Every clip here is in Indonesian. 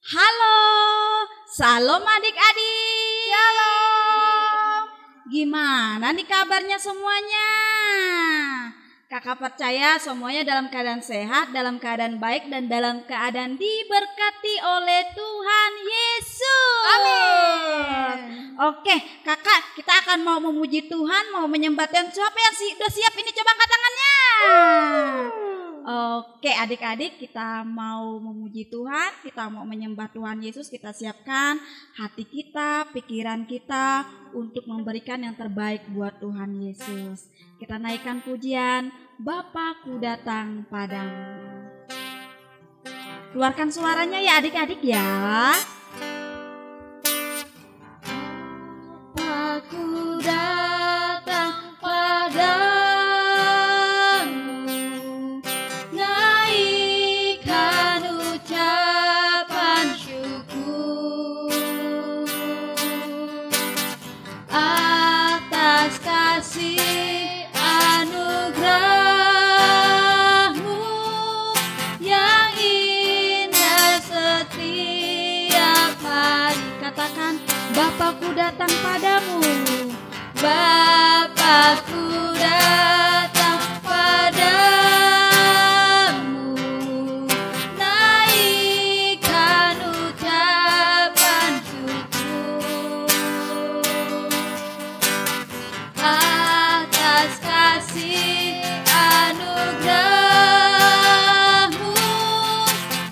Halo, salam adik-adik. Shalom. Gimana nih kabarnya semuanya? Kakak percaya semuanya dalam keadaan sehat, dalam keadaan baik, dan dalam keadaan diberkati oleh Tuhan Yesus. Amin. Oke, kakak, kita akan mau memuji Tuhan, mau menyembah Tuhan. Siapa yang udah siap ini? Coba angkat tangannya. Oke, adik-adik, kita mau memuji Tuhan, kita mau menyembah Tuhan Yesus. Kita siapkan hati kita, pikiran kita untuk memberikan yang terbaik buat Tuhan Yesus. Kita naikkan pujian, Bapakku datang padamu. Keluarkan suaranya ya adik-adik ya. Aku datang padamu, naikkan ucapan syukur atas kasih anugerah-Mu yang indah setiap hari. Katakan, Bapakku datang padamu. Bapakku datang padamu, naikkan ucapan syukur atas kasih anugerah-Mu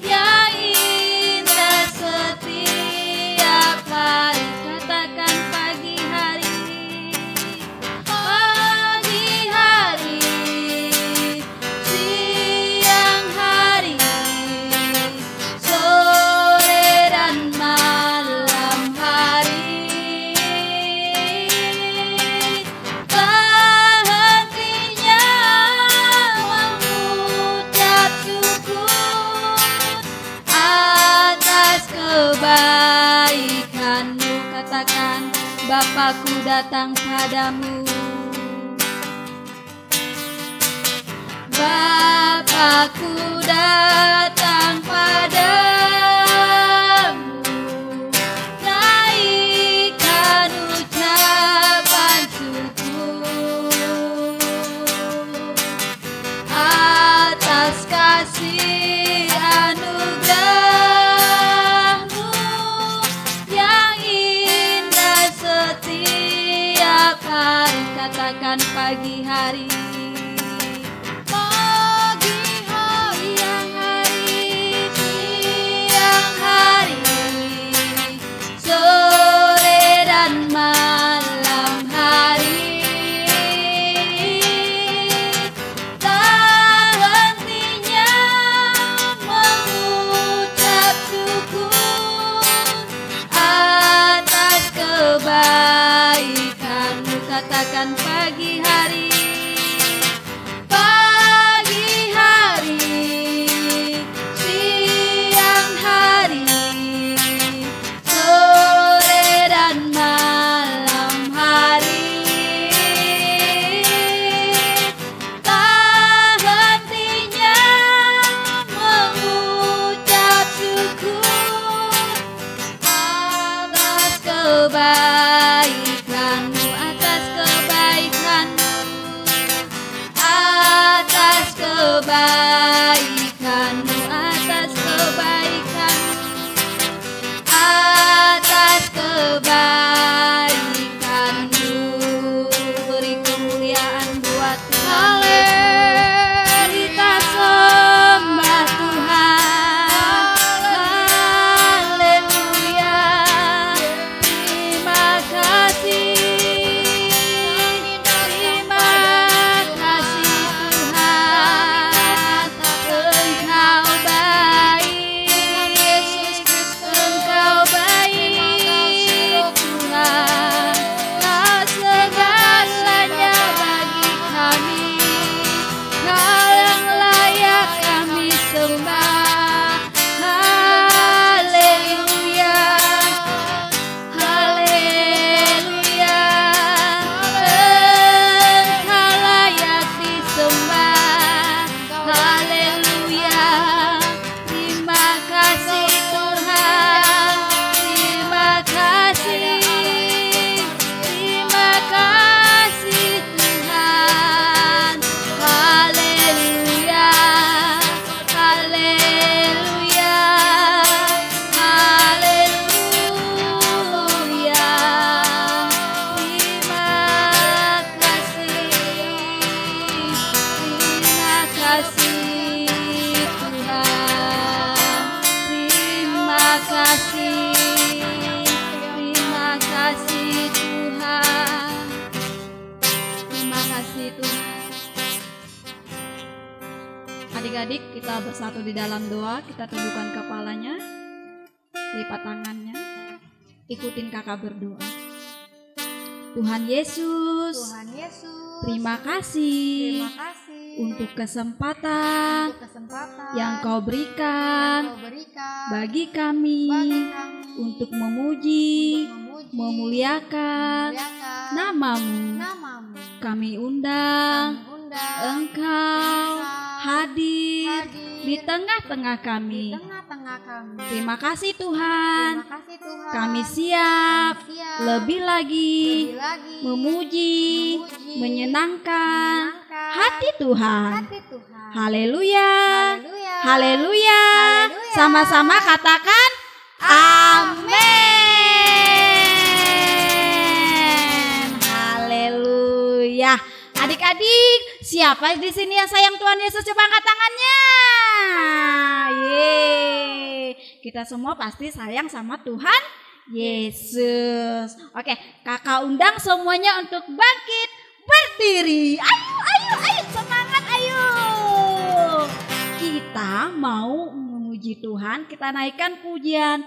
yang indah setiap hari. Katakan pagi hari, siang hari, sore dan malam hari. Tak hentinya mengucap syukur atas kebaikan-Mu. Katakan, Bapakku datang padamu. Bapakku datang padamu, naikkan ucapan syukur atas kasih anugerah-Mu yang indah setiap hari. Katakan pagi hari, siang hari, sore dan malam hari. Tak hentinya mengucap syukur atas kebaikan-Mu. Katakan pagi hari, siang hari, sore dan malam hari. Tak hentinya mengucap syukur atas kebaikan-Mu, atas kebaikan-Mu, atas kebaikan-Mu, atas kebaikan-Mu, atas kebaikan-Mu. Beri kemuliaan buat Tuhan. Kita sembah Tuhan. Haleluya. Terima kasih. Terima kasih Tuhan. kasih Tuhan, terima kasih Tuhan, terima kasih Tuhan. Adik-adik, kita bersatu di dalam doa. Kita tundukkan kepalanya, lipat tangannya, ikutin kakak berdoa. Tuhan Yesus, terima kasih untuk kesempatan yang Kau berikan bagi kami untuk memuji, memuliakan namamu. Kami undang Engkau hadir di tengah-tengah kami. Terima kasih Tuhan. Kami siap lebih lagi memuji, menyenangkan hati Tuhan. Haleluya. Haleluya. Sama-sama katakan amin. Haleluya. Adik-adik, siapa di sini yang sayang Tuhan Yesus? Coba angkat tangannya. Yeay. Kita semua pasti sayang sama Tuhan Yesus. Oke, kakak undang semuanya untuk bangkit berdiri. Ayo, semangat ayo. Kita mau memuji Tuhan, kita naikkan pujian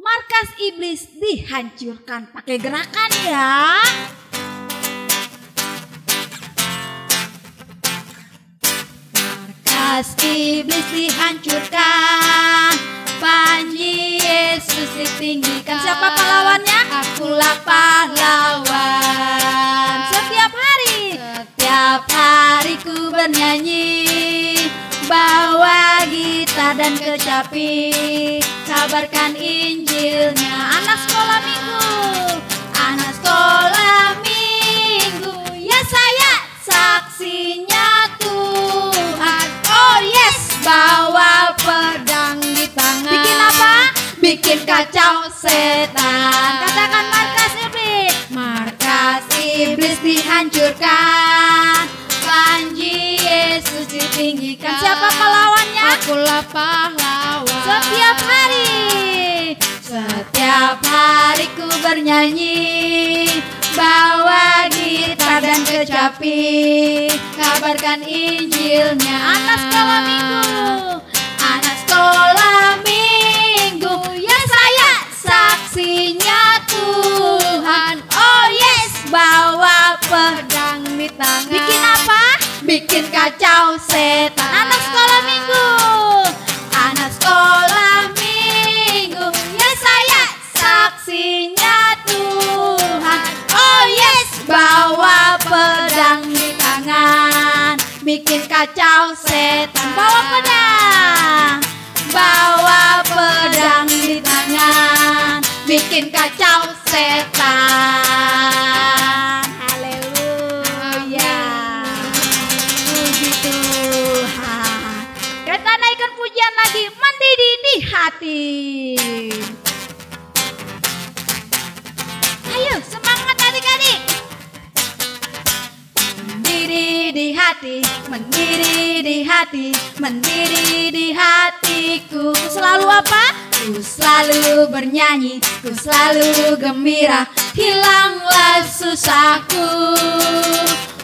Markas Iblis Dihancurkan. Pakai gerakan ya. Iblis dihancurkan, panji Yesus ditinggikan. Siapa pahlawannya? Akulah pahlawan. Setiap hari ku bernyanyi, bawa gitar dan kecapi, kabarkan Injilnya. Anak sekolah minggu, ya saya saksinya Tuhan. Oh yes, bawa pedang di tangan. Bikin apa? Bikin kacau setan. Katakan markas iblis dihancurkan, panji Yesus ditinggikan. Siapa pahlawannya? Akulah pahlawan. Setiap hari ku bernyanyi, bawa gitar dan kecapi, kabarkan Injilnya. Anak sekolah minggu, ya saya saksinya Tuhan. Oh yes, bawa pedang di tangan. Bikin apa? Bikin kacau setan. Anak sekolah minggu, ya saya saksinya Tuhan. Oh yes, bawa pedang di tangan, bikin kacau setan. Bawa pedang di tangan, bikin kacau setan. Haleluya. Puji Tuhan. Kita naikkan pujian lagi, mendidih di hati. Ayo semangat adik-adik. Mendidih di hati, mendidih di hati, mendidih di hatiku. Selalu apa? Ku selalu bernyanyi, ku selalu gembira, hilanglah susahku.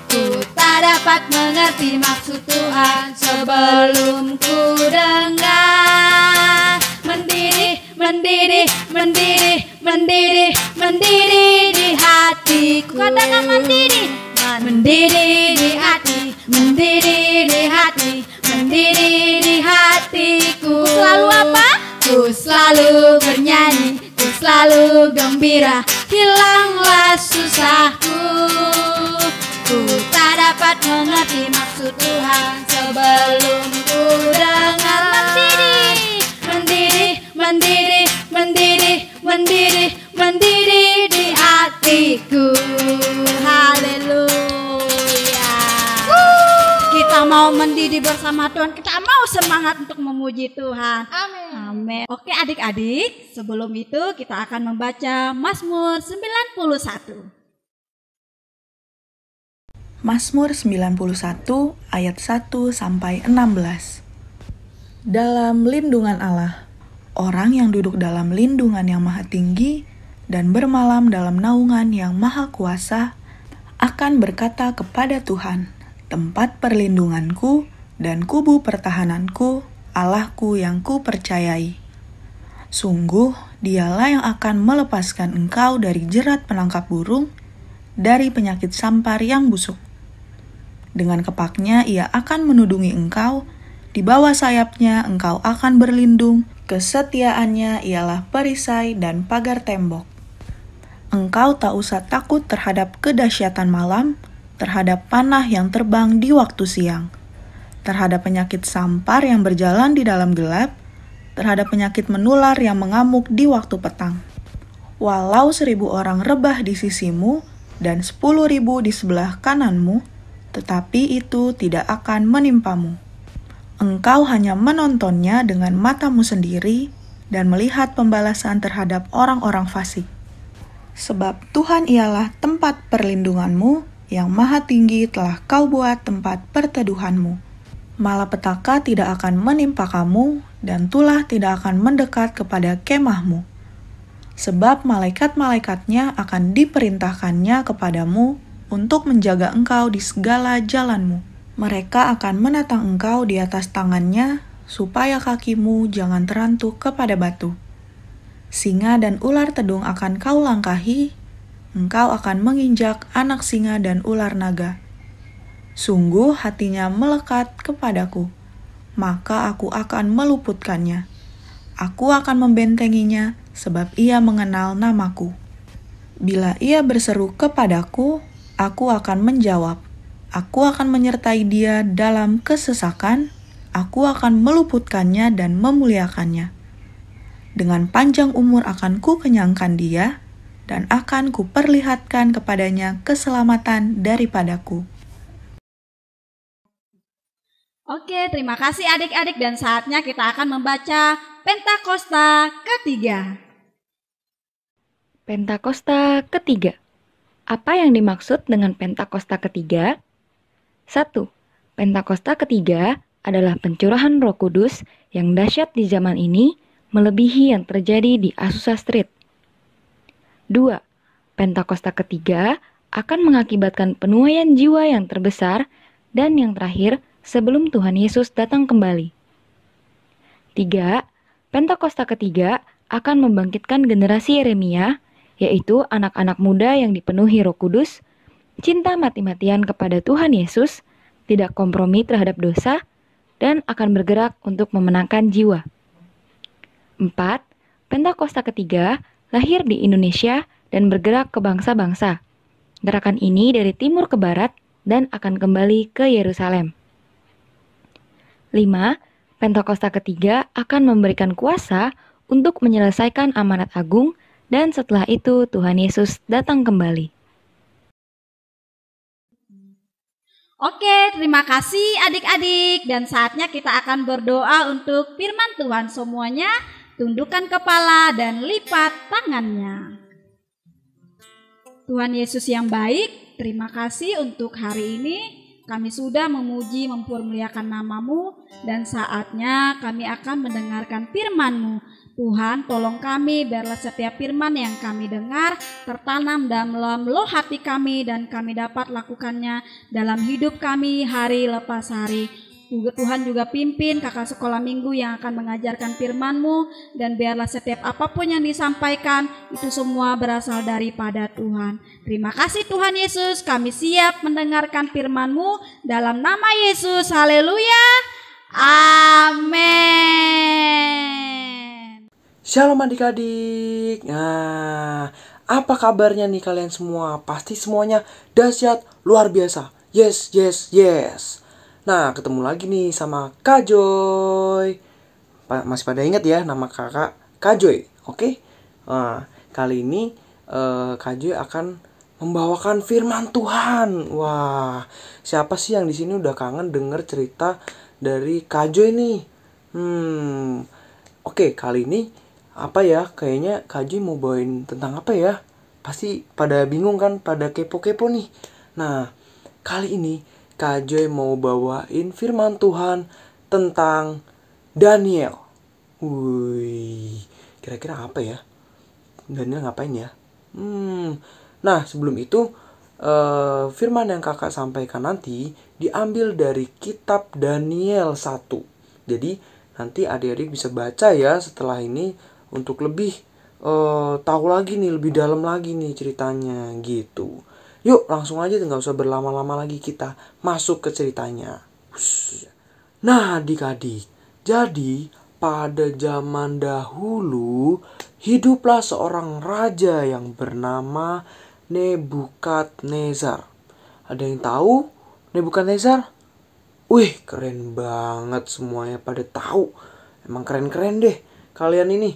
Ku tak dapat mengerti maksud Tuhan sebelum ku dengar. Mendidih, mendidih, mendidih, mendidih, mendidih di hatiku. Katakan mendidih. Mendidih di hati, mendidih di hati, mendidih di hatiku. Selalu apa? Ku selalu bernyanyi, ku selalu gembira, hilanglah susahku. Ku tak dapat mengerti maksud Tuhan sebelum ku dengar. Mendidih, mendidih, mendidih, mendidih, mendidih di hatiku. Haleluya. Kita mau mendidih bersama Tuhan. Kita mau semangat untuk memuji Tuhan. Amin. Oke adik-adik, sebelum itu kita akan membaca Mazmur 91. Mazmur 91 ayat 1 sampai 16. Dalam lindungan Allah, orang yang duduk dalam lindungan yang maha tinggi dan bermalam dalam naungan yang maha kuasa akan berkata kepada Tuhan, tempat perlindunganku dan kubu pertahananku, Allahku yang ku percayai. Sungguh, dialah yang akan melepaskan engkau dari jerat penangkap burung, dari penyakit sampar yang busuk. Dengan kepaknya ia akan menudungi engkau, di bawah sayapnya engkau akan berlindung, kesetiaannya ialah perisai dan pagar tembok. Engkau tak usah takut terhadap kedahsyatan malam, terhadap panah yang terbang di waktu siang, terhadap penyakit sampar yang berjalan di dalam gelap, terhadap penyakit menular yang mengamuk di waktu petang. Walau 1.000 orang rebah di sisimu dan 10.000 di sebelah kananmu, tetapi itu tidak akan menimpamu. Engkau hanya menontonnya dengan matamu sendiri dan melihat pembalasan terhadap orang-orang fasik. Sebab Tuhan ialah tempat perlindunganmu, yang maha tinggi telah kau buat tempat perteduhanmu. Malapetaka tidak akan menimpa kamu, dan tulah tidak akan mendekat kepada kemahmu. Sebab malaikat-malaikatnya akan diperintahkannya kepadamu untuk menjaga engkau di segala jalanmu. Mereka akan menatang engkau di atas tangannya, supaya kakimu jangan terantuk kepada batu. Singa dan ular tedung akan kau langkahi, engkau akan menginjak anak singa dan ular naga. Sungguh hatinya melekat kepadaku, maka aku akan meluputkannya. Aku akan membentenginya, sebab ia mengenal namaku. Bila ia berseru kepadaku, aku akan menjawab. Aku akan menyertai dia dalam kesesakan, aku akan meluputkannya dan memuliakannya. Dengan panjang umur akan kukenyangkan dia, dan akan kuperlihatkan kepadanya keselamatan daripadaku. Oke, terima kasih adik-adik dan saatnya kita akan membaca Pentakosta ketiga. Pentakosta ketiga. Apa yang dimaksud dengan Pentakosta ketiga? 1. Pentakosta ketiga adalah pencurahan Roh Kudus yang dahsyat di zaman ini, melebihi yang terjadi di Azusa Street. 2. Pentakosta ketiga akan mengakibatkan penuaian jiwa yang terbesar dan yang terakhir sebelum Tuhan Yesus datang kembali. 3. Pentakosta ketiga akan membangkitkan generasi Yeremia, yaitu anak-anak muda yang dipenuhi Roh Kudus, cinta mati-matian kepada Tuhan Yesus, tidak kompromi terhadap dosa, dan akan bergerak untuk memenangkan jiwa. 4. Pentakosta ketiga lahir di Indonesia dan bergerak ke bangsa-bangsa. Gerakan ini dari timur ke barat dan akan kembali ke Yerusalem. 5. Pentakosta ketiga akan memberikan kuasa untuk menyelesaikan amanat agung dan setelah itu Tuhan Yesus datang kembali. Oke, terima kasih adik-adik dan saatnya kita akan berdoa untuk firman Tuhan. Semuanya tundukkan kepala dan lipat tangannya. Tuhan Yesus yang baik, terima kasih untuk hari ini. Kami sudah memuji, mempermuliakan nama-Mu, dan saatnya kami akan mendengarkan firman-Mu. Tuhan, tolong kami, biarlah setiap firman yang kami dengar tertanam dalam loh hati kami, dan kami dapat lakukannya dalam hidup kami hari lepas hari. Tuhan juga pimpin kakak sekolah minggu yang akan mengajarkan firman-Mu, dan biarlah setiap apapun yang disampaikan itu semua berasal daripada Tuhan. Terima kasih Tuhan Yesus, kami siap mendengarkan firman-Mu dalam nama Yesus. Haleluya. Amin. Shalom adik-adik. Nah, apa kabarnya nih kalian semua? Pasti semuanya dahsyat, luar biasa. Yes, yes, yes. Nah, ketemu lagi nih sama Kak Joy. Masih pada ingat ya nama kakak Kak Joy, oke? Nah, kali ini Kak Joy akan membawakan firman Tuhan. Wah, siapa sih yang di sini udah kangen denger cerita dari Kak Joy nih? Oke, kali ini apa ya? Kayaknya Kak Joy mau bawain tentang apa ya? Pasti pada bingung kan, pada kepo-kepo nih. Nah, Kali ini Kak Joy mau bawain firman Tuhan tentang Daniel. Wih, kira-kira apa ya? Daniel ngapain ya? Nah, sebelum itu firman yang kakak sampaikan nanti diambil dari kitab Daniel 1. Jadi nanti adik-adik bisa baca ya setelah ini untuk lebih tahu lagi nih, lebih dalam lagi nih ceritanya gitu. Yuk langsung aja, nggak usah berlama-lama lagi, kita masuk ke ceritanya. Nah adik-adik, jadi pada zaman dahulu hiduplah seorang raja yang bernama Nebukadnezar. Ada yang tahu Nebukadnezar? Wih, keren banget, semuanya pada tahu. Emang keren-keren deh kalian ini.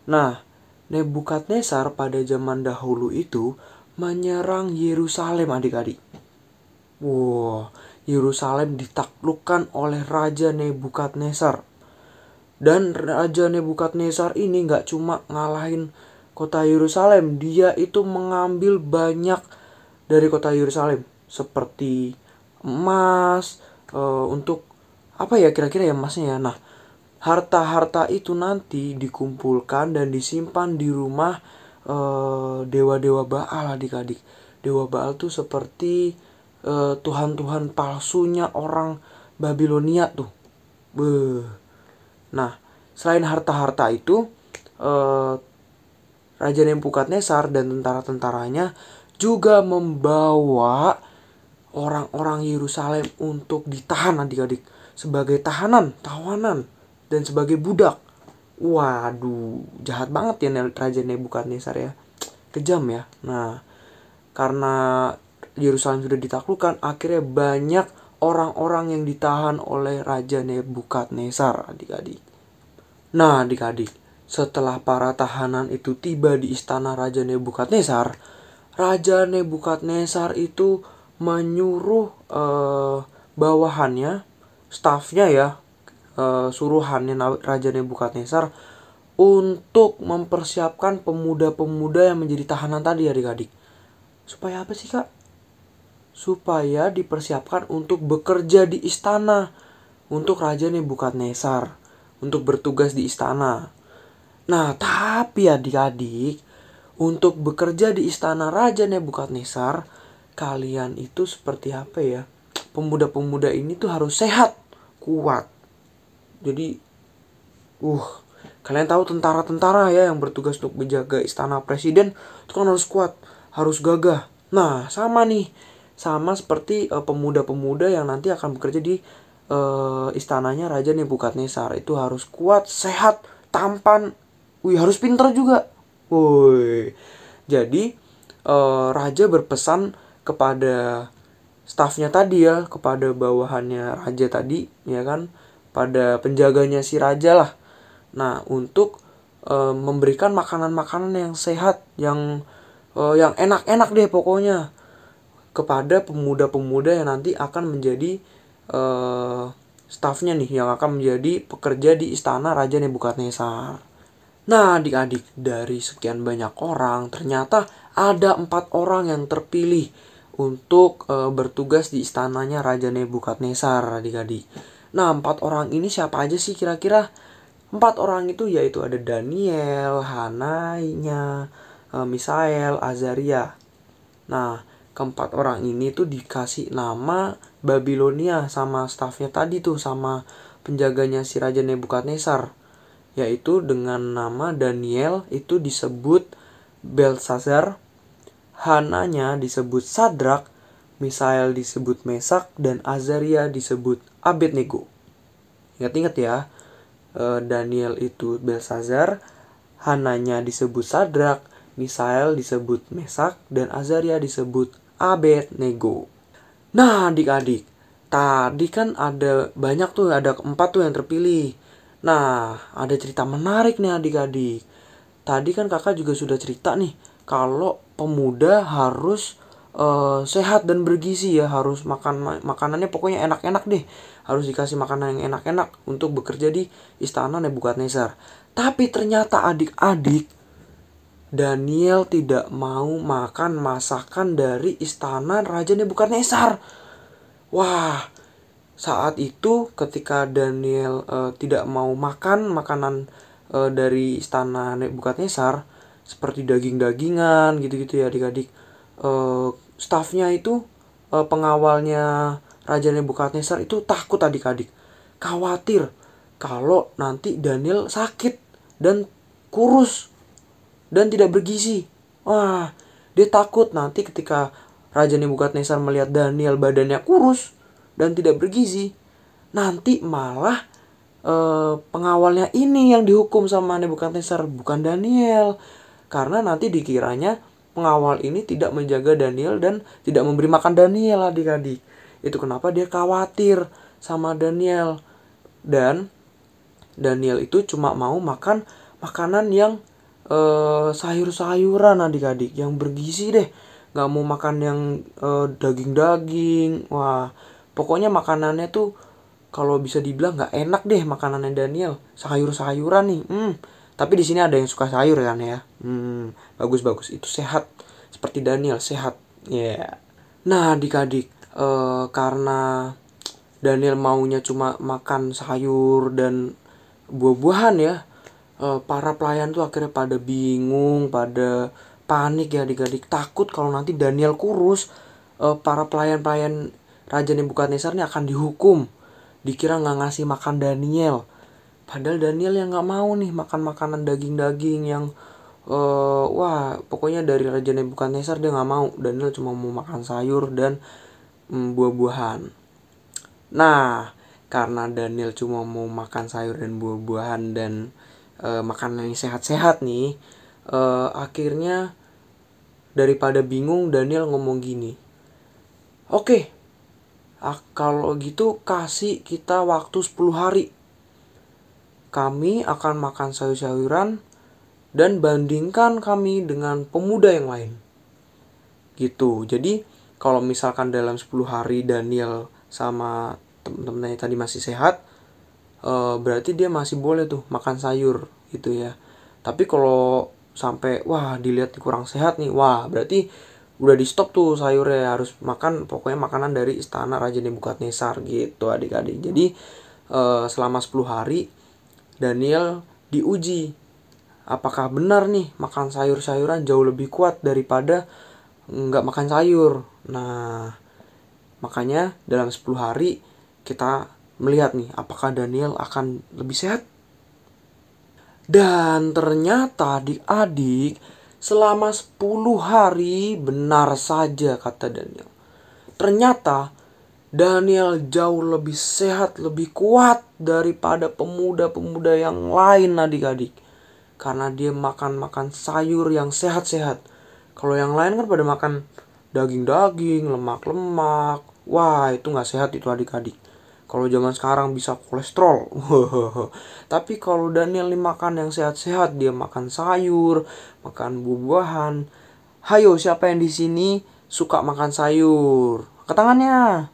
Nah, Nebukadnezar pada zaman dahulu itu menyerang Yerusalem adik-adik. Wow, Yerusalem ditaklukkan oleh Raja Nebukadnezar. Dan Raja Nebukadnezar ini gak cuma ngalahin kota Yerusalem, dia itu mengambil banyak dari kota Yerusalem. Seperti emas, untuk apa ya kira-kira ya emasnya ya. Nah, harta-harta itu nanti dikumpulkan dan disimpan di rumah dewa-dewa Baal adik-adik. Dewa Baal tuh seperti tuhan-tuhan palsunya orang Babilonia tuh. Nah, selain harta-harta itu, Raja Nebukadnezar dan tentara-tentaranya juga membawa orang-orang Yerusalem untuk ditahan adik-adik. Sebagai tahanan, tawanan, dan sebagai budak. Waduh, jahat banget ya Raja Nebukadnezar ya. Kejam ya. Nah, karena Yerusalem sudah ditaklukkan, akhirnya banyak orang-orang yang ditahan oleh Raja Nebukadnezar adik-adik. Nah adik-adik, setelah para tahanan itu tiba di istana Raja Nebukadnezar, Raja Nebukadnezar itu menyuruh bawahannya, stafnya ya, suruhannya Raja Nebukadnezar untuk mempersiapkan pemuda-pemuda yang menjadi tahanan tadi adik-adik. Supaya apa sih kak? Supaya dipersiapkan untuk bekerja di istana untuk Raja Nebukadnezar, untuk bertugas di istana. Nah tapi adik-adik, untuk bekerja di istana Raja Nebukadnezar, kalian itu seperti apa ya? Pemuda-pemuda ini tuh harus sehat, kuat. Jadi, kalian tahu tentara-tentara ya yang bertugas untuk menjaga istana presiden itu kan harus kuat, harus gagah. Nah, sama nih, sama seperti pemuda-pemuda yang nanti akan bekerja di istananya Raja Nebukadnezar. Itu harus kuat, sehat, tampan, harus pintar juga. Jadi raja berpesan kepada stafnya tadi ya, kepada bawahannya raja tadi, ya kan, pada penjaganya si raja lah. Nah, untuk memberikan makanan-makanan yang sehat, yang enak-enak deh pokoknya, kepada pemuda-pemuda yang nanti akan menjadi stafnya nih, yang akan menjadi pekerja di istana Raja Nebukadnezar. Nah adik-adik, dari sekian banyak orang, ternyata ada 4 orang yang terpilih untuk bertugas di istananya Raja Nebukadnezar adik-adik. Nah 4 orang ini siapa aja sih kira-kira? 4 orang itu yaitu ada Daniel, Hananya, Misael, Azaria. Nah keempat orang ini tuh dikasih nama Babilonia sama stafnya tadi tuh, sama penjaganya si Raja Nebukadnezar. Yaitu dengan nama Daniel itu disebut Belsazar, Hananya disebut Sadrak, Misael disebut Mesak, dan Azaria disebut Abednego. Ingat-ingat ya, Daniel itu Belsazar, Hananya disebut Sadrak, Misael disebut Mesak, dan Azaria disebut Abednego. Nah adik-adik, tadi kan ada banyak tuh, ada 4 tuh yang terpilih. Nah ada cerita menarik nih adik-adik. Tadi kan kakak juga sudah cerita nih, kalau pemuda harus sehat dan bergizi ya, harus makanannya pokoknya enak-enak deh, harus dikasih makanan yang enak-enak untuk bekerja di istana Nebukadnezar. Tapi ternyata adik-adik, Daniel tidak mau makan masakan dari istana Raja Nebukadnezar. Wah, saat itu ketika Daniel tidak mau makan makanan dari istana Nebukadnezar, seperti daging-dagingan gitu-gitu ya adik-adik, stafnya itu, pengawalnya Raja Nebukadnezar itu takut adik-adik, khawatir kalau nanti Daniel sakit dan kurus dan tidak bergizi. Wah, dia takut nanti ketika Raja Nebukadnezar melihat Daniel badannya kurus dan tidak bergizi, nanti malah pengawalnya ini yang dihukum sama Nebukadnezar, bukan Daniel. Karena nanti dikiranya pengawal ini tidak menjaga Daniel dan tidak memberi makan Daniel adik-adik. Itu kenapa dia khawatir sama Daniel. Dan Daniel itu cuma mau makan makanan yang sayur-sayuran adik-adik, yang bergizi deh. Gak mau makan yang daging-daging. Wah, pokoknya makanannya tuh kalau bisa dibilang gak enak deh makanannya Daniel. Sayur-sayuran nih. Tapi di sini ada yang suka sayur kan ya. Bagus-bagus. Itu sehat. Seperti Daniel sehat. Ya. Yeah. Nah, adik-adik, karena Daniel maunya cuma makan sayur dan buah-buahan ya, para pelayan tuh akhirnya pada bingung, pada panik ya adik-adik, takut kalau nanti Daniel kurus, para pelayan-pelayan Raja Nebukadnezar ini akan dihukum, dikira nggak ngasih makan Daniel. Padahal Daniel yang nggak mau nih makan makanan daging-daging yang wah, pokoknya dari Raja Nebukadnezar dia nggak mau. Daniel cuma mau makan sayur dan buah-buahan. Nah, karena Daniel cuma mau makan sayur dan buah-buahan dan makanan yang sehat-sehat nih, akhirnya daripada bingung Daniel ngomong gini, oke, kalau gitu kasih kita waktu 10 hari. Kami akan makan sayur-sayuran dan bandingkan kami dengan pemuda yang lain. Gitu. Jadi kalau misalkan dalam 10 hari Daniel sama temen-temennya tadi masih sehat, berarti dia masih boleh tuh makan sayur gitu ya. Tapi kalau sampai wah dilihat kurang sehat nih, wah berarti udah di stop tuh sayurnya, harus makan pokoknya makanan dari istana Raja Nebukadnezar gitu adik-adik. Jadi selama 10 hari Daniel diuji apakah benar nih makan sayur-sayuran jauh lebih kuat daripada nggak makan sayur. Nah, makanya dalam 10 hari kita melihat nih apakah Daniel akan lebih sehat. Dan ternyata adik-adik, selama 10 hari benar saja kata Daniel. Ternyata Daniel jauh lebih sehat, lebih kuat daripada pemuda-pemuda yang lain adik-adik. Karena dia makan sayur yang sehat-sehat. Kalau yang lain kan pada makan daging-daging, lemak-lemak. Wah, itu gak sehat itu adik-adik. Kalau zaman sekarang bisa kolesterol. Tapi kalau Daniel nih makan yang sehat-sehat, dia makan sayur, makan buah-buahan. Hayo, siapa yang di sini suka makan sayur? Angkat tangannya.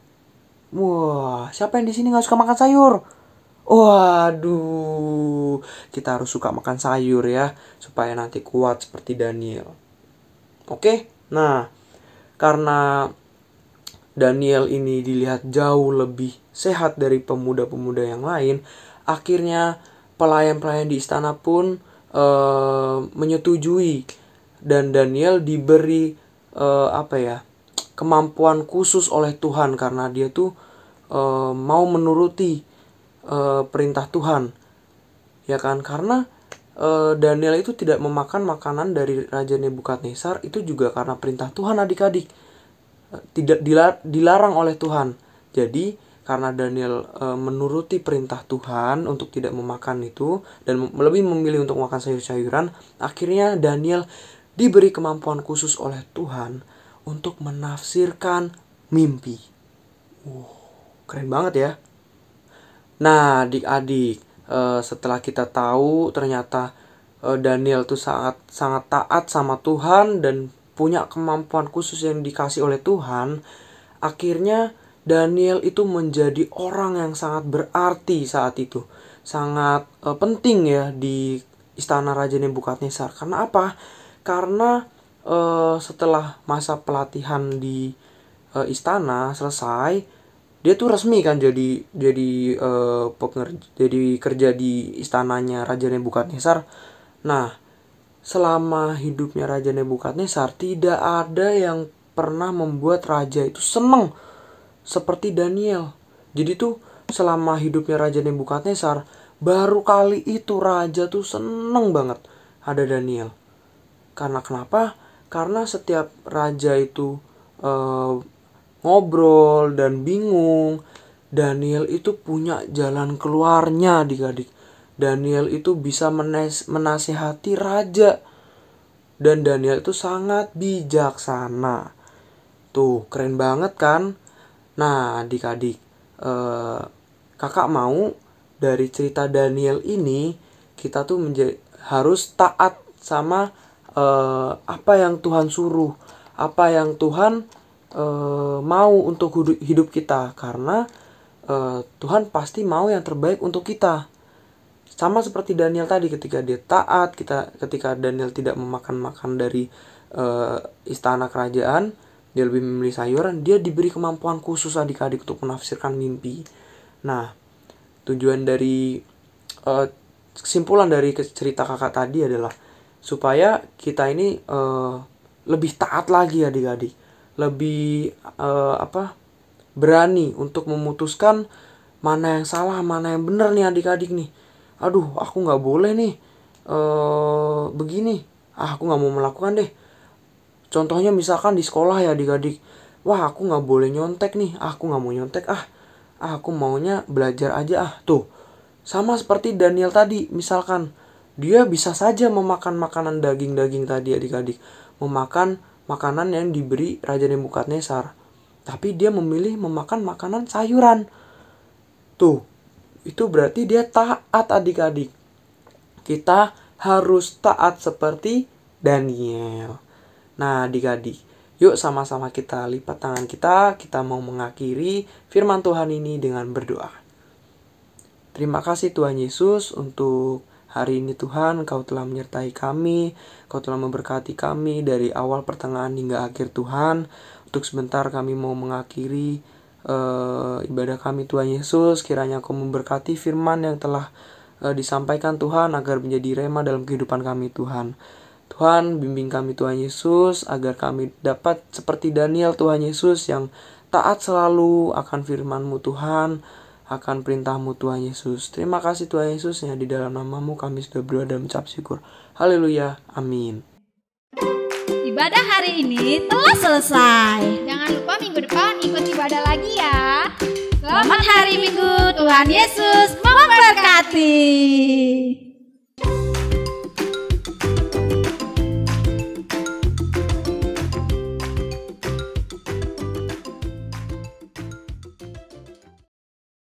Wah, siapa yang di sini nggak suka makan sayur? Waduh, kita harus suka makan sayur ya, supaya nanti kuat seperti Daniel. Oke, nah karena Daniel ini dilihat jauh lebih sehat dari pemuda-pemuda yang lain, akhirnya pelayan-pelayan di istana pun menyetujui dan Daniel diberi kemampuan khusus oleh Tuhan karena dia tuh mau menuruti perintah Tuhan, ya kan? Karena Daniel itu tidak memakan makanan dari Raja Nebukadnezar itu juga karena perintah Tuhan adik-adik. Tidak dilarang oleh Tuhan. Jadi karena Daniel menuruti perintah Tuhan untuk tidak memakan itu dan lebih memilih untuk makan sayur-sayuran, akhirnya Daniel diberi kemampuan khusus oleh Tuhan untuk menafsirkan mimpi. Keren banget ya. Nah, adik-adik, setelah kita tahu ternyata Daniel tuh sangat taat sama Tuhan dan punya kemampuan khusus yang dikasih oleh Tuhan, akhirnya Daniel itu menjadi orang yang sangat berarti saat itu. Sangat penting ya di istana Raja Nebukadnezar. Karena apa? Karena setelah masa pelatihan di istana selesai, dia tuh resmi kan jadi kerja di istananya Raja Nebukadnezar. Nah, selama hidupnya Raja Nebukadnezar tidak ada yang pernah membuat raja itu seneng seperti Daniel. Jadi tuh selama hidupnya Raja Nebukadnezar baru kali itu raja tuh seneng banget ada Daniel. Karena kenapa? Karena setiap raja itu ngobrol dan bingung, Daniel itu punya jalan keluarnya adik-adik. Daniel itu bisa menasihati raja. Dan Daniel itu sangat bijaksana. Tuh, keren banget kan? Nah, adik-adik, kakak mau dari cerita Daniel ini kita tuh harus taat sama apa yang Tuhan suruh, apa yang Tuhan mau untuk hidup kita, karena Tuhan pasti mau yang terbaik untuk kita. Sama seperti Daniel tadi, ketika dia taat, ketika Daniel tidak memakan dari istana kerajaan, dia lebih memilih sayuran, dia diberi kemampuan khusus adik-adik untuk menafsirkan mimpi. Nah, tujuan dari kesimpulan dari cerita kakak tadi adalah supaya kita ini lebih taat lagi adik-adik, lebih berani untuk memutuskan mana yang salah, mana yang benar nih adik-adik nih. Aduh, aku nggak boleh nih begini, aku nggak mau melakukan deh. Contohnya misalkan di sekolah ya adik-adik, wah aku nggak boleh nyontek nih, aku nggak mau nyontek, aku maunya belajar aja. Tuh, sama seperti Daniel tadi, misalkan dia bisa saja memakan makanan daging-daging tadi adik-adik, memakan makanan yang diberi Raja Nebukadnezar, tapi dia memilih memakan makanan sayuran. Tuh, itu berarti dia taat adik-adik. Kita harus taat seperti Daniel. Nah adik-adik, yuk sama-sama kita lipat tangan kita mau mengakhiri firman Tuhan ini dengan berdoa. Terima kasih Tuhan Yesus untuk hari ini Tuhan, Engkau telah menyertai kami, Engkau telah memberkati kami dari awal, pertengahan hingga akhir Tuhan. Untuk sebentar kami mau mengakhiri ibadah kami Tuhan Yesus. Kiranya Engkau memberkati firman yang telah disampaikan Tuhan agar menjadi rema dalam kehidupan kami Tuhan. Tuhan bimbing kami Tuhan Yesus agar kami dapat seperti Daniel Tuhan Yesus yang taat selalu akan firman-Mu Tuhan, akan perintah-Mu Tuhan Yesus. Terima kasih Tuhan Yesus, yang di dalam nama-Mu kami sudah berdoa dan mengucap syukur. Haleluya, amin. Ibadah hari ini telah selesai. Jangan lupa minggu depan ikut ibadah lagi ya. Selamat hari Minggu, Tuhan Yesus memberkati.